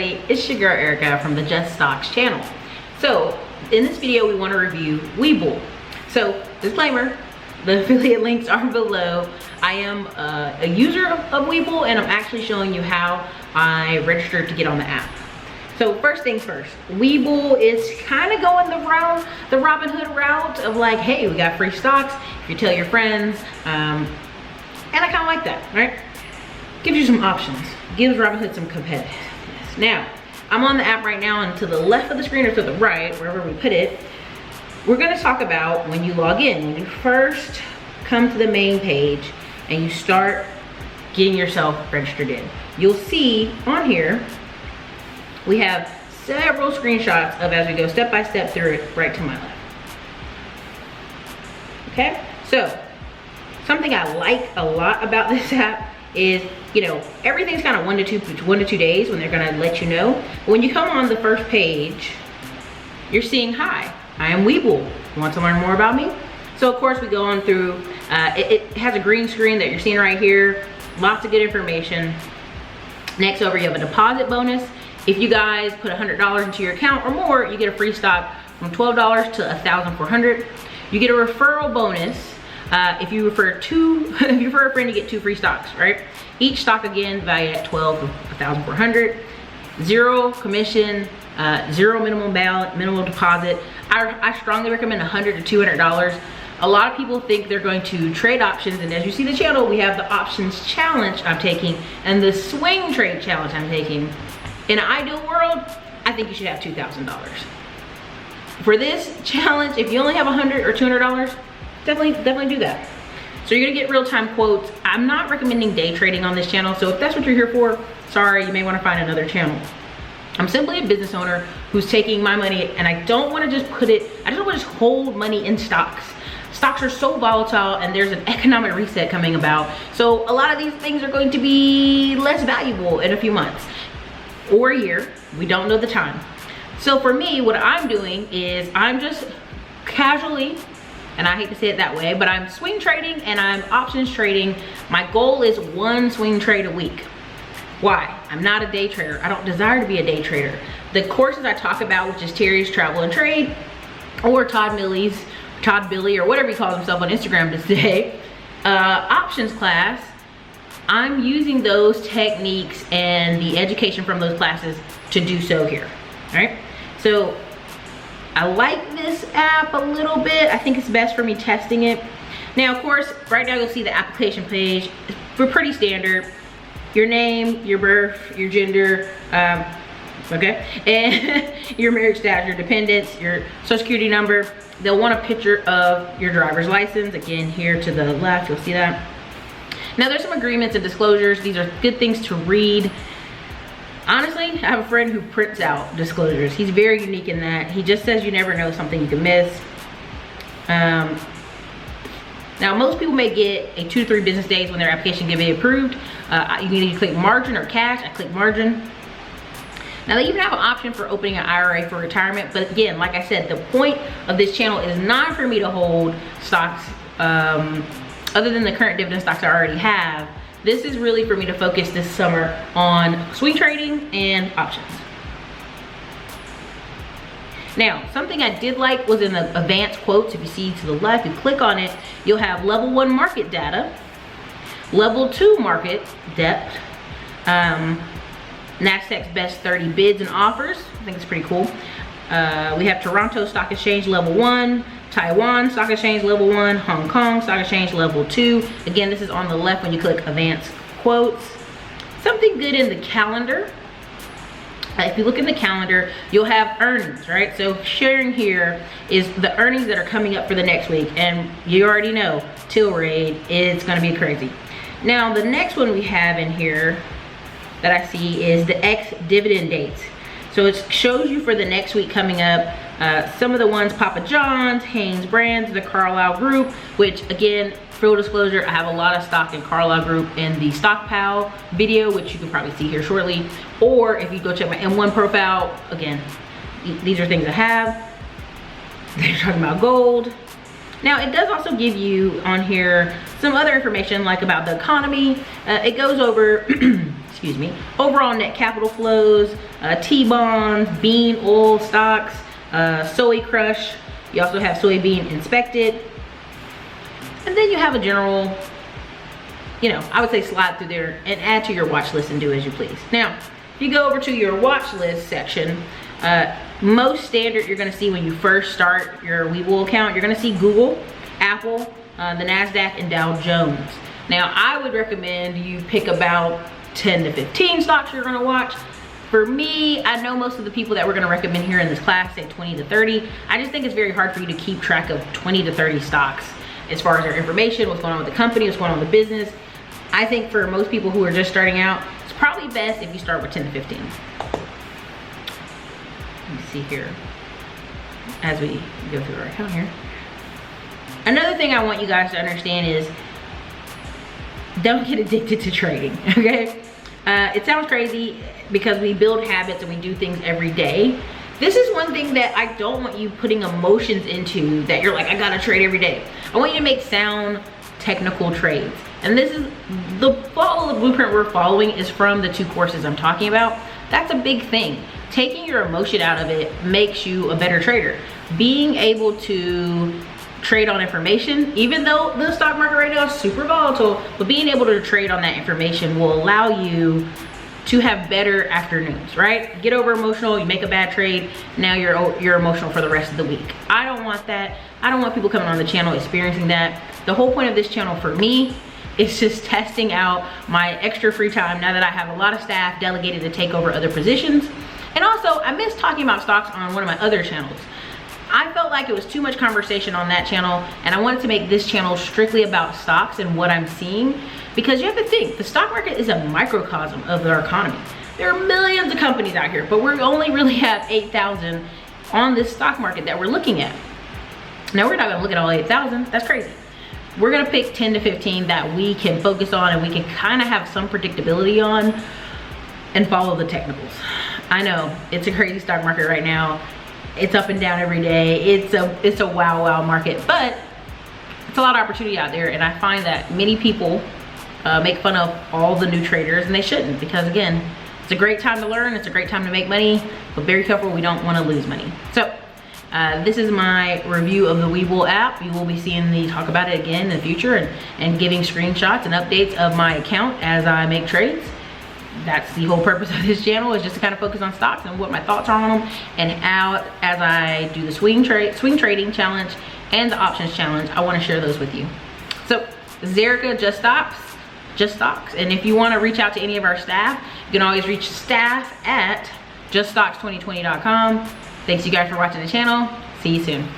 everybody, it's your girl Erica from the Just Stocks channel. So in this video we want to review Webull. So disclaimer, the affiliate links are below. I am a user of Webull, and I'm actually showing you how I registered to get on the app. So first things first, Webull is kind of going the Robin Hood route of like, hey, we got free stocks if you tell your friends, and I kind of like that, right? Gives you some options, gives Robin Hood some competitiveness. Now, I'm on the app right now, and to the left of the screen or to the right, wherever we put it, we're going to talk about when you log in. When you first come to the main page and you start getting yourself registered in, you'll see on here we have several screenshots of as we go step by step through it, right to my left. Okay, so something I like a lot about this app is, you know, everything's kind of 1 to 2 days when they're gonna let you know. But when you come on the first page, you're seeing, hi, I am Webull. Want to learn more about me? So of course we go on through, it has a green screen that you're seeing right here. Lots of good information. Next over, you have a deposit bonus. If you guys put $100 into your account or more, you get a free stock from $12 to $1,400. You get a referral bonus. If you refer a friend, you get 2 free stocks, right? Each stock again valued at $12 to $1,400. Zero commission, zero minimum deposit. I strongly recommend $100 to $200. A lot of people think they're going to trade options, and as you see the channel, we have the options challenge I'm taking and the swing trade challenge I'm taking. In an ideal world, I think you should have $2,000. For this challenge, if you only have $100 or $200, definitely do that. So you're gonna get real-time quotes. I'm not recommending day trading on this channel, so if that's what you're here for, sorry, you may wanna find another channel. I'm simply a business owner who's taking my money, and I don't wanna just I don't wanna just hold money in stocks. Stocks are so volatile, and there's an economic reset coming about. So a lot of these things are going to be less valuable in a few months or a year. We don't know the time. So for me, what I'm doing is I'm just casually, and I hate to say it that way, but I'm swing trading and I'm options trading. My goal is 1 swing trade a week. Why? I'm not a day trader. I don't desire to be a day trader. The courses I talk about, which is Terry's Travel and Trade, or Todd Billy, or whatever he calls himself on Instagram today, options class, I'm using those techniques and the education from those classes to do so here, all right? So I like this app a little bit. I think it's best for me testing it. Now, of course, right now you'll see the application page. We're pretty standard. Your name, your birth, your gender, okay? And your marriage status, your dependents, your social security number. They'll want a picture of your driver's license. Again, here to the left, you'll see that. Now there's some agreements and disclosures. These are good things to read. Honestly, I have a friend who prints out disclosures. He's very unique in that. He just says you never know something you can miss. Now most people may get a 2 to 3 business days when their application can be approved. You can either click margin or cash. I click margin. Now they even have an option for opening an IRA for retirement. But again, like I said, the point of this channel is not for me to hold stocks other than the current dividend stocks I already have. This is really for me to focus this summer on swing trading and options. Now, something I did like was in the advanced quotes. If you see to the left, you click on it, you'll have level 1 market data, level 2 market depth, NASDAQ's best 30 bids and offers. I think it's pretty cool. We have Toronto Stock Exchange level 1, Taiwan Stock Exchange level 1, Hong Kong Stock Exchange level 2. Again, this is on the left when you click advanced quotes. Something good in the calendar. If you look in the calendar, you'll have earnings, right? So sharing here is the earnings that are coming up for the next week. And you already know, Tilray is gonna be crazy. Now, the next one we have in here that I see is the ex-dividend dates. So it shows you for the next week coming up, some of the ones, Papa John's, Hanes Brands, the Carlisle Group, which again, full disclosure, I have a lot of stock in Carlisle Group in the Stockpile video, which you can probably see here shortly. Or if you go check my M1 profile, again, these are things I have. They're talking about gold. Now it does also give you on here some other information like about the economy. It goes over, excuse me, overall net capital flows, T-bonds, bean oil stocks, soy crush. You also have soybean inspected. And then you have a general, you know, I would say slide through there and add to your watch list and do as you please. Now, if you go over to your watch list section, most standard you're gonna see when you first start your Webull account, you're gonna see Google, Apple, the NASDAQ, and Dow Jones. Now, I would recommend you pick about 10 to 15 stocks you're gonna watch. For me, I know most of the people that we're gonna recommend here in this class say 20 to 30. I just think it's very hard for you to keep track of 20 to 30 stocks as far as their information, what's going on with the company, what's going on with the business. I think for most people who are just starting out, it's probably best if you start with 10 to 15. Let me see here, as we go through our account here. Another thing I want you guys to understand is, don't get addicted to trading, okay? It sounds crazy because we build habits and we do things every day. This is one thing that I don't want you putting emotions into, that you're like, I gotta trade every day. I want you to make sound, technical trades. And this is, the follow the blueprint we're following is from the 2 courses I'm talking about. That's a big thing. Taking your emotion out of it makes you a better trader. Being able to trade on information, even though the stock market right now is super volatile, but being able to trade on that information will allow you to have better afternoons, right? Get over emotional, you make a bad trade, now you're emotional for the rest of the week. I don't want that. I don't want people coming on the channel experiencing that. The whole point of this channel for me is just testing out my extra free time now that I have a lot of staff delegated to take over other positions. And also, I miss talking about stocks on one of my other channels. I felt like it was too much conversation on that channel, and I wanted to make this channel strictly about stocks and what I'm seeing, because you have to think, the stock market is a microcosm of our economy. There are millions of companies out here, but we only really have 8,000 on this stock market that we're looking at. Now, we're not gonna look at all 8,000, that's crazy. We're gonna pick 10 to 15 that we can focus on and we can kind of have some predictability on and follow the technicals. I know, it's a crazy stock market right now. It's up and down every day. It's a wow market, but it's a lot of opportunity out there, and I find that many people make fun of all the new traders, and they shouldn't, because again, it's a great time to learn, it's a great time to make money, but very careful, we don't want to lose money. So this is my review of the Webull app. You will be seeing me talk about it again in the future, and giving screenshots and updates of my account as I make trades. That's the whole purpose of this channel, is just to kind of focus on stocks and what my thoughts are on them, and how, as I do the swing trading challenge and the options challenge, I want to share those with you. So Zerica Just Stocks, and if you want to reach out to any of our staff, you can always reach staff at juststocks2020.com. Thanks you guys for watching the channel. See you soon.